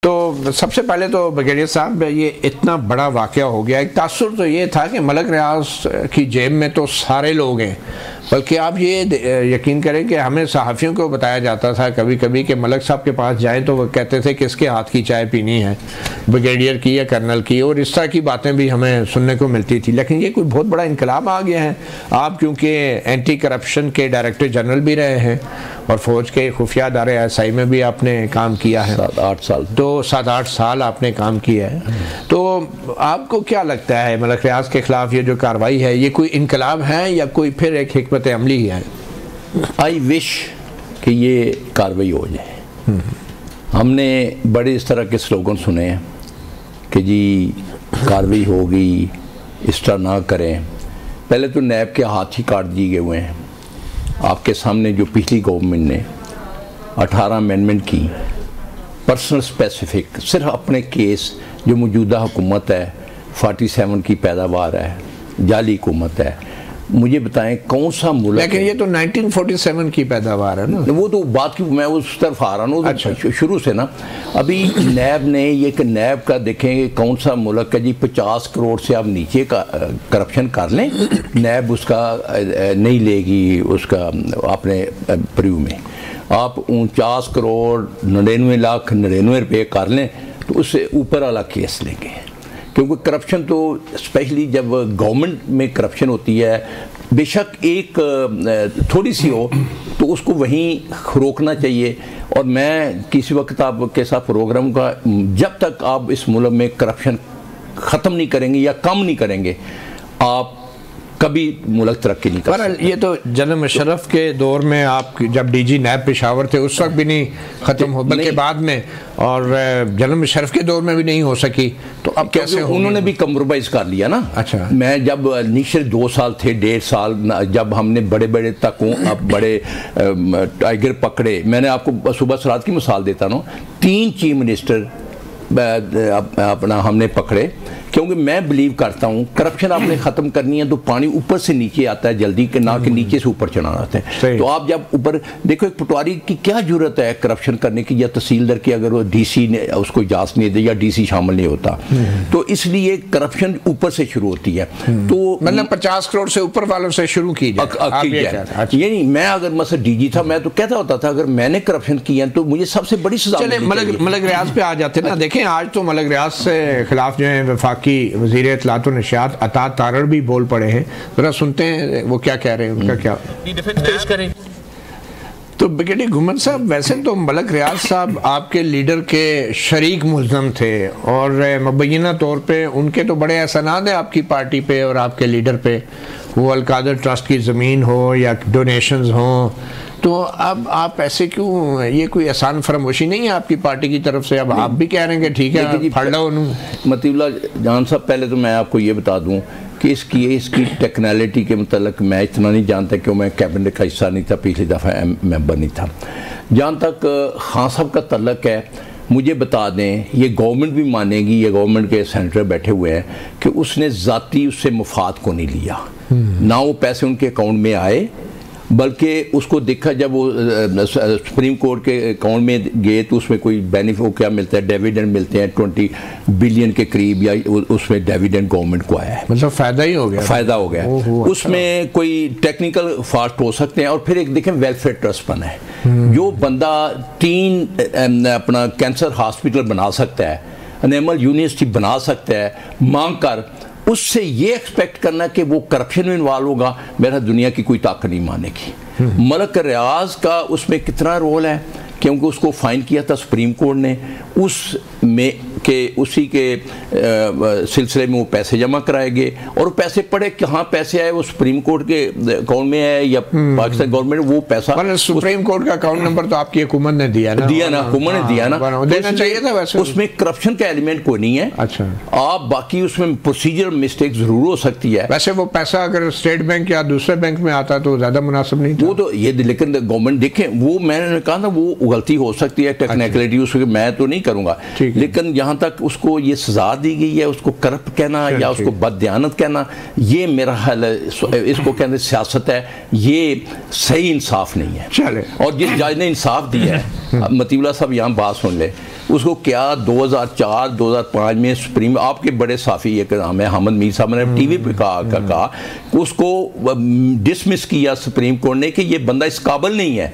तो सबसे पहले तो ब्रिगेडियर साहब ये इतना बड़ा वाक़या हो गया, एक तासुर तो ये था कि मलक रियाज की जेब में तो सारे लोग हैं, बल्कि आप ये यकीन करें कि हमें सहाफ़ियों को बताया जाता था कभी कभी कि मलक साहब के पास जाएं तो वो कहते थे किसके हाथ की चाय पीनी है, ब्रिगेडियर की या कर्नल की, और इस तरह की बातें भी हमें सुनने को मिलती थी। लेकिन ये कोई बहुत बड़ा इनकलाब आ गया है। आप क्योंकि एंटी करप्शन के डायरेक्टर जनरल भी रहे हैं और फ़ौज के खुफिया अदारे SI में भी आपने काम किया है 7-8 साल, तो 7-8 साल आपने काम किया है। तो आपको क्या लगता है मलक रियाज के ख़िलाफ़ ये जो कार्रवाई है ये कोई इनकलाब है या कोई फिर एक हिकमत अमली है? आई विश कि ये कार्रवाई हो जाए। हमने बड़े इस तरह के स्लोगन सुने हैं कि जी कार्रवाई होगी, इस तरह ना करें। पहले तो नैब के हाथ ही काट दिए गए हुए हैं। आपके सामने जो पिछली गवर्नमेंट ने 18 अमेंडमेंट की, पर्सनल स्पेसिफिक, सिर्फ अपने केस जो मौजूदा हुकूमत है 47 की पैदावार है, जाली हुकूमत है, मुझे बताएं कौन सा मुल्क? लेकिन ये तो 1947 की पैदावार है ना। वो तो बात की मैं उस तरफ आ रहा हूँ। अच्छा। शुरू से ना अभी नैब ने ये कि नैब का देखेंगे कौन सा मुल्क है जी 50 करोड़ से आप नीचे का करप्शन कर लें, नैब उसका नहीं लेगी, उसका अपने प्रीव्यू में आप 49 करोड़ 99 लाख 99 रुपये कर लें तो उससे ऊपर वाला केस लेंगे। क्योंकि करप्शन तो स्पेशली जब गवर्नमेंट में करप्शन होती है, बेशक एक थोड़ी सी हो तो उसको वहीं रोकना चाहिए। और मैं किसी वक्त आपके साथ प्रोग्राम का, जब तक आप इस मुल्क में करप्शन ख़त्म नहीं करेंगे या कम नहीं करेंगे, आप कभी मुल्क तरक्की नहीं कर सकते। ये तो जनरल मुशर्रफ के दौर में आप जब DG नैब पेशावर थे उस वक्त भी नहीं ख़त्म हो, बल्कि बाद में, और जनरल मुशर्रफ के दौर में भी नहीं हो सकी, तो अब कैसे? उन्होंने भी कम्प्रोमाइज़ कर लिया ना। अच्छा। मैं जब निश्चित 2 साल थे, 1.5 साल, जब हमने बड़े बड़े तक अब बड़े टाइगर पकड़े। मैंने आपको सुबह सरात की मिसाल देता हूँ, 3 चीफ मिनिस्टर अपना हमने पकड़े, क्योंकि मैं बिलीव करता हूँ करप्शन आपने ख़त्म करनी है तो पानी ऊपर से नीचे आता है जल्दी, के ना कि नीचे से ऊपर चढ़ाना आता है। तो आप जब ऊपर देखो, एक पटवारी की क्या जरूरत है करप्शन करने की, या तहसीलदार की अगर वो DC ने उसको इजाज़त नहीं दे या DC शामिल नहीं होता, तो इसलिए करप्शन ऊपर से शुरू होती है। तो मतलब 50 करोड़ से ऊपर वालों से शुरू की जाए। ये नहीं, मैं अगर मतलब DG था, मैं तो कहता होता था अगर मैंने करप्शन किया तो मुझे सबसे बड़ी सजा। चले मलक रियाज पे आ जाते ना। देखें आज तो मलक रियाज से खिलाफ जो है वफाकी वज़ीर इत्तलात व नशियात अता तारड़ भी बोल पड़े हैं, जरा सुनते हैं वो क्या कह रहे हैं, उनका क्या पेश करें। तो ब्रिगेडियर घुमन साहब, वैसे तो मलक रियाज साहब आपके लीडर के शरीक मुल्ज़म थे और मुबैना तौर पे उनके तो बड़े एहसानात हैं आपकी पार्टी पे और आपके लीडर पे, वो अलकादर ट्रस्ट की ज़मीन हो या डोनेशंस हों, तो अब आप ऐसे क्यों? ये कोई आसान फरामोशी नहीं है आपकी पार्टी की तरफ से? अब आप भी कह रहे हैं कि ठीक है फड़ लो उन्होंने। मतीउल्लाह जान साहब, पहले तो मैं आपको ये बता दूं कि इसकी टेक्नोलॉजी के मतलब मैं इतना नहीं जानता, क्यों मैं कैबिनेट का हिस्सा नहीं था, पिछली दफ़ा मेंबर नहीं था। जहाँ तक खान साहब का तल्लक है, मुझे बता दें, ये गवर्नमेंट भी मानेगी, ये गवर्नमेंट के सेनेटर बैठे हुए हैं, कि उसने ज़ाती उससे मुफाद को नहीं लिया, ना वो पैसे उनके अकाउंट में आए, बल्कि उसको देखा जब वो सुप्रीम कोर्ट के अकाउंट में गए तो उसमें कोई बेनिफिट क्या मिलता है, डिविडेंड मिलते हैं 20 बिलियन के करीब, या उसमें डिविडेंड गवर्नमेंट को आया है, मतलब फ़ायदा ही हो गया, फ़ायदा हो गया। उसमें कोई टेक्निकल फॉल्ट हो सकते हैं। और फिर एक देखें वेलफेयर ट्रस्ट बना है, जो बंदा 3 अपना कैंसर हॉस्पिटल बना सकता है, एनिमल यूनिवर्सिटी बना सकता है मांग कर, उससे ये एक्सपेक्ट करना कि वो करप्शन में इन्वॉल्व होगा, मेरा दुनिया की कोई ताकत नहीं मानेगी। मलक रियाज का उसमें कितना रोल है, क्योंकि उसको फाइन किया था सुप्रीम कोर्ट ने, उसी के सिलसिले में वो पैसे जमा कराए गए, और वो पैसे पड़े कहाँ पैसे आए, वो सुप्रीम कोर्ट के अकाउंट में है या पाकिस्तान गवर्नमेंट वो पैसा, सुप्रीम कोर्ट का अकाउंट नंबर तो आपकी हुकूमत ने दिया ना, हुकूमत ने दिया ना, देना चाहिए था। वैसे उसमें करप्शन का एलिमेंट कोई नहीं है। अच्छा, आप बाकी उसमें प्रोसीजर मिस्टेक जरूर हो सकती है। वैसे वो पैसा अगर स्टेट बैंक या दूसरे बैंक में आता तो ज्यादा मुनासिब नहीं था। वो तो ये, लेकिन गवर्नमेंट देखें, वो मैंने कहा था वो गलती हो सकती है, टेक्निकलिटी उसको मैं तो नहीं करूँगा, लेकिन यहाँ तक उसको ये सजा दी गई है, उसको करप्ट कहना या उसको बददियानत कहना, ये मेरा ख्याल है इसको कहते सियासत है, ये सही इंसाफ नहीं है। चले। और जिस जज ने इंसाफ दिया है, मतीउल्लाह साहब यहाँ बात सुन ले, उसको क्या 2004-2005 में सुप्रीम, आपके बड़े साफ़ी एक नाम है हामिद मीर साहब ने टीवी पे कहा उसको डिसमिस किया सुप्रीम कोर्ट ने कि ये बंदा इस काबिल नहीं है,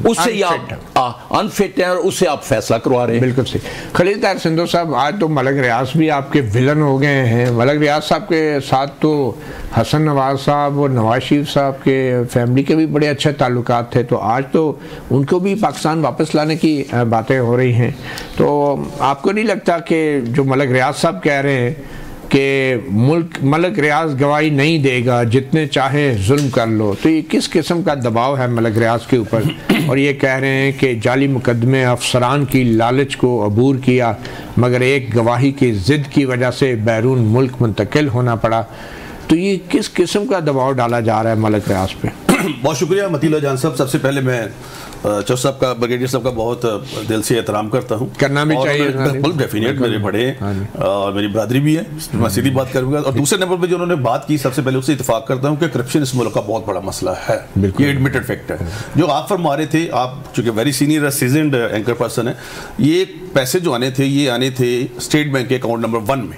उससे आप अनफिट है और उससे आप फैसला करवा रहे हैं। बिल्कुल सही। खलील ताहिर सिंधु साहब, आज तो मलक रियाज भी आपके विलन हो गए हैं। मलक रियाज साहब के साथ तो हसन नवाज साहब और नवाज शरीफ साहब के फैमिली के भी बड़े अच्छे ताल्लुकात थे, तो आज तो उनको भी पाकिस्तान वापस लाने की बातें हो रही हैं। तो आपको नहीं लगता कि जो मलक रियाज साहब कह रहे हैं कि मलक रियाज गवाही नहीं देगा, जितने चाहे जुल्म कर लो, तो ये किस किस्म का दबाव है मलक रियाज के ऊपर? और ये कह रहे हैं कि जाली मुकदमे अफसरान की लालच को अबूर किया, मगर एक गवाही की ज़िद की वजह से बैरून मुल्क मुंतकिल होना पड़ा। तो ये किस किस्म का दबाव डाला जा रहा है मलक रियाज पे? बहुत शुक्रिया मतीउल्लाह जान साहब। सबसे पहले मैं चौधरी साहब का, ब्रिगेडियर साहब का बहुत दिल से एहतराम करता हूँ, करना भी चाहिए, बिल्कुल डेफिनेट, मेरे बड़े और मेरी बरादरी भी है, मैं सीधी बात करूँगा। और दूसरे नंबर पे जो उन्होंने बात की, सबसे पहले उससे इत्तेफाक करता हूँ कि करप्शन इस मुल्क का बहुत बड़ा मसला है, ये एडमिटेड फैक्ट है। जो आप फरमा रहे थे, आप चूँकि very senior seasoned anchor person है, ये पैसे जो आने थे, ये आने थे स्टेट बैंक के अकाउंट नंबर 1 में,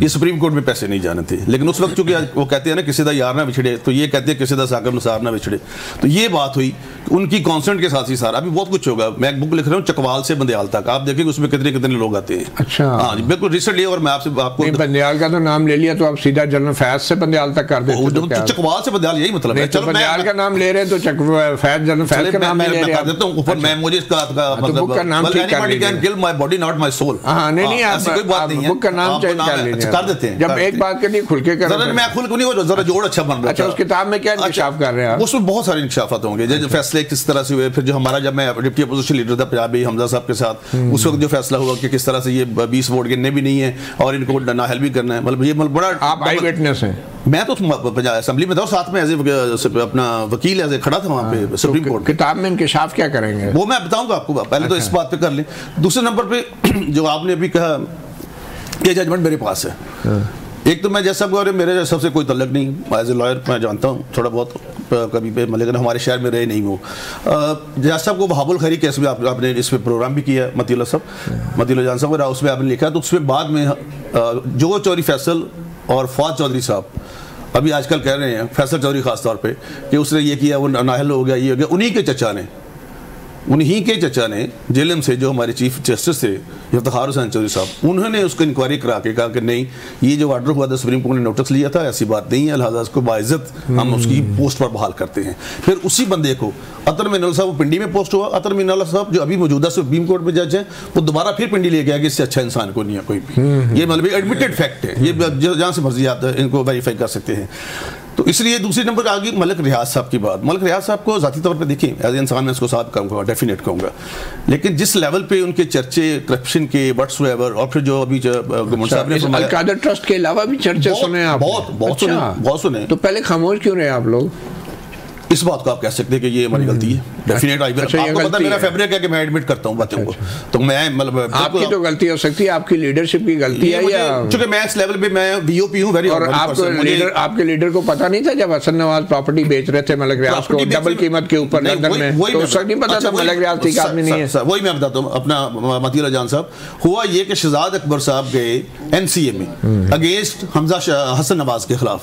ये सुप्रीम कोर्ट में पैसे नहीं जाने थे। लेकिन उस वक्त चूंकि वो कहते हैं ना किसी दा यार ना बिछड़े, तो ये कहते हैं किसी दा साकर नुसार ना बिछड़े, तो ये बात हुई उनकी कॉन्सेंट के साथ ही सारा। अभी बहुत कुछ होगा, मैं एक बुक लिख रहा हूँ चकवाल से बंदयाल तक, आप देखेंगे उसमें कितने कितने लोग आते हैं। अच्छा, हाँ जी, बिल्कुल रिसेंटली। और मैं आपको बंदयाल का तो नाम ले लिया तो आप सीधा जनरल फैज से बंदयाल तक कर देते, चकवाल से बंदयाल यही मतलब है। चलो बंदयाल का नाम ले रहे हैं तो फैज जनरल फैज का नाम ले रहे हैं, देता हूँ ऊपर। मैं मुझे इसका बुक का नाम चेंज कर लीजिए, kill my body not my soul. हाँ नहीं, ऐसी कोई बात नहीं है, बुक का नाम चेंज कर लीजिए, कर देते हैं। जब एक बात के लिए खुल के कर, मैं खुल को नहीं हो, जरा जोड़ अच्छा बन रहा है। अच्छा, उस किताब में क्या इंकशाफ कर रहे हैं? उसमें बहुत सारे इंकशाफात होंगे, जैसे फैसले किस तरह से हुए, फिर जो हमारा, जब मैं डिप्टी अपोजिशन लीडर था पंजाबी हमजा साहब के साथ, उस वक्त जो फैसला हुआ कि किस तरह से ये 20 वोट गिनने भी नहीं है और इनको नाअहल भी करना है, मतलब ये बड़ा। आप आई विटनेस हैं? मैं तो असेंबली में था, साथ में अपना वकील ऐसे खड़ा था वहाँ पे सुप्रीम कोर्ट। किताब में इंकशाफ क्या करेंगे वो मैं बताऊंगा आपको, पहले तो इस बात पे कर लें। दूसरे नंबर पे जो आपने अभी कहा कि जजमेंट मेरे पास है, एक तो मैं जैसा मेरे सबसे कोई तल्लक नहीं, एज ए लॉयर मैं जानता हूँ थोड़ा बहुत, कभी पे लेकिन हमारे शहर में रहे नहीं वो। जज साहब को बहाबुल खैरी केस में आपने इस पर प्रोग्राम भी किया, मतीउल्लाह जान साहब, उसमें आपने लिखा, तो उसमें बाद में जो चौधरी फैसल और फवाद चौधरी साहब अभी आजकल कह रहे हैं, फैसल चौधरी खास तौर पे, कि उसने ये किया, वो नाहल हो गया, ये हो गया, उन्हीं के चचा ने जेलम से, जो हमारे चीफ जस्टिस थे इफ्तिखार हुसैन चौधरी साहब, उन्होंने उसको इंक्वायरी करा के कहा कि नहीं, ये जो ऑर्डर हुआ था सुप्रीम कोर्ट ने नोटिस लिया था, ऐसी बात नहीं है, लिहाजा उसको बाइज्जत हम उसकी पोस्ट पर बहाल करते हैं। फिर उसी बंदे को अतर मीनाल साहब, वो पिंडी में पोस्ट हुआ, अतर मीनाल साहब जो अभी मौजूदा सुप्रीम कोर्ट में जज है, वो दोबारा फिर पिंडी ले गया कि इससे अच्छा इंसान को नहीं है कोई भी। ये मतलब एडमिटेड फैक्ट है, ये जहाँ से मर्जी आप इनको वेरीफाई कर सकते हैं। तो इसलिए दूसरी नंबर आ गई मलक रियाज साहब की बात। मलक रियाज साहब को ज़ाती तौर पे देखें, एज ए इंसान मैं उसको साथ कहूँगा, डेफिनेट कहूँगा, लेकिन जिस लेवल पे उनके चर्चे करप्शन के व्हाट्सएवर, और फिर जो अभी अलकादर ट्रस्ट के अलावा भी चर्चे सुने आप? बहुत सुने। तो पहले खामोश क्यों रहे आप लोग? इस बात को आप कह सकते हैं कि ये हमारी गलती है, डेफिनेट। आपको पता है मेरा फैब्रिक है कि मैं एडमिट करता हूं बातों को, तो मैं मतलब आपकी तो गलती हो सकती है, आपकी लीडरशिप की गलती है, या क्योंकि मैं इस लेवल पे मैं वीओपी हूं वेरी। और आपके लीडर को पता नहीं था जब हसन नवाज प्रॉपर्टी बेच रहे थे मलक रियाज को डबल कीमत के ऊपर लंदन में, तो उसका नहीं पता था मलक रियाज ठीक आदमी नहीं है? वही मैं बताता हूं अपना मतीउल्लाह जान साहब। हुआ ये कि शहजाद अकबर साहब गए एनसीए में अगेंस्ट हसन नवाज के खिलाफ।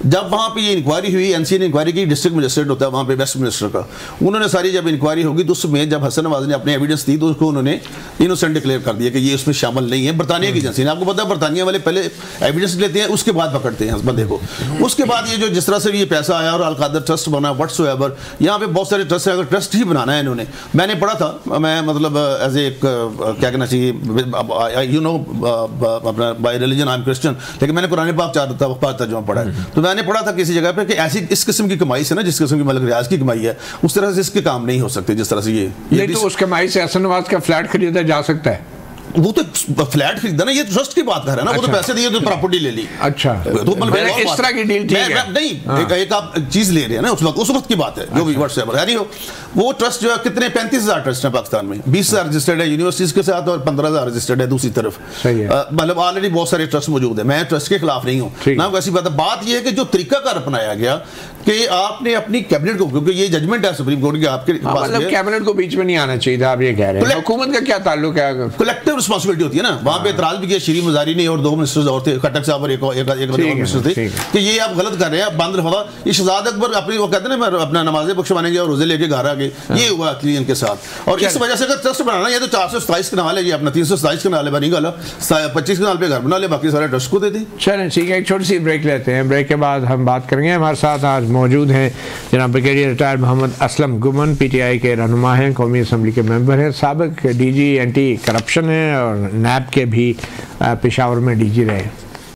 जब वहां पे ये इंक्वायरी हुई, एनसीए ने इंक्वायरी की, डिस्ट्रिक्ट मजिस्ट्रेट होता है वहां पे वेस्ट का, उन्होंने सारी जब इंक्वायरी होगी तो उसमें जब हसन नवाज ने अपने एविडेंस दी तो उसको उन्होंने इनोसेंट डिक्लेयर कर दिया कि ये उसमें शामिल नहीं है। बरतानिया की एजेंसी ने, आपको पता है बरतानिया वाले पहले एविडेंस लेते हैं, उसके बाद पकड़ते हैं बंदे को। उसके बाद ये जो जिस तरह से ये पैसा आया और अलकादर ट्रस्ट बना व्हाट्सएवर, यहाँ पे बहुत सारे ट्रस्ट है, अगर ट्रस्ट ही बनाना है इन्होंने, मैंने पढ़ा था, मैं मतलब एज ए क्या कहना चाहिए, यू नो अपना bye religion I am Christian, लेकिन मैंने कुरान पाक तर्जुमा पढ़ा है, तो मैंने पढ़ा था किसी जगह पे कि ऐसी इस किस्म की कमाई से ना, जिस किस्म की मलक रियाज की कमाई है, उस तरह से इसके काम नहीं हो सकते जिस तरह से ये तो उस कमाई से हसन नवाज का फ्लैट खरीदा जा सकता है। वो तो फ्लैट खरीदा ना, ये ट्रस्ट की बात कर रहे हैं ना। वो तो पैसे दिए तो प्रॉपर्टी ले ली। अच्छा, तो मतलब इस तरह की डील ठीक है नहीं, एक आप चीज ले रहे हैं ना, उस वक्त की बात है जो भी व्हाट्सएप है। वो ट्रस्ट जो है कितने 35,000 ट्रस्ट है पाकिस्तान में, 20,000 रजिस्टर्ड है यूनिवर्सिटीज के साथ और 15,000 रजिस्टर्ड है दूसरी तरफ। मतलब ऑलरेडी बहुत सारे ट्रस्ट मौजूद है। मैं ट्रस्ट के खिलाफ नहीं हूँ ना, ऐसी बात यह है कि जो तरीकाकार अपनाया गया कि आपने अपनी कैबिनेट को, क्योंकि ये जजमेंट है सुप्रीम कोर्ट की आपके पास, मतलब कैबिनेट को बीच में नहीं आना चाहिए था, आप ये कह रहे हैं। हुकूमत का क्या ताल्लुक है? कलेक्टिव रिस्पांसिबिलिटी होती है ना। वहां पे एतराज भी किया शरीफ मजारी ने और 2 मिनिस्टर्स और थे, खट्टक साहब और एक मिनिस्टर थे, कि ये आप गलत कर रहे हैं, बंद रखा। ये शहजाद अकबर अपनी वो कहते हैं ना, अपना नमाज़ें बख्शवाने गया और रोजे लेके घर आ गए, ये हुआ क्लियन के साथ। और इस वजह से अगर ट्रस्ट बनाना, ये तो 427 कनाल है, ये अपना 327 कनाल है, बनी गल 25 कनाल पे घर बना ले, बाकी सारे ट्रस्ट को दे दें। चलें ठीक है, एक छोटी सी ब्रेक लेते हैं। ब्रेक के बाद हम बात करेंगे। हमारे साथ आज मौजूद हैं जनाब brigadier retired Mohammad Aslam गुमन, PTI के रहनुमा हैं, कौमी असम्बली के मेंबर हैं, साबिक DG एंटी करप्शन है और नैब के भी पेशावर में DG रहे।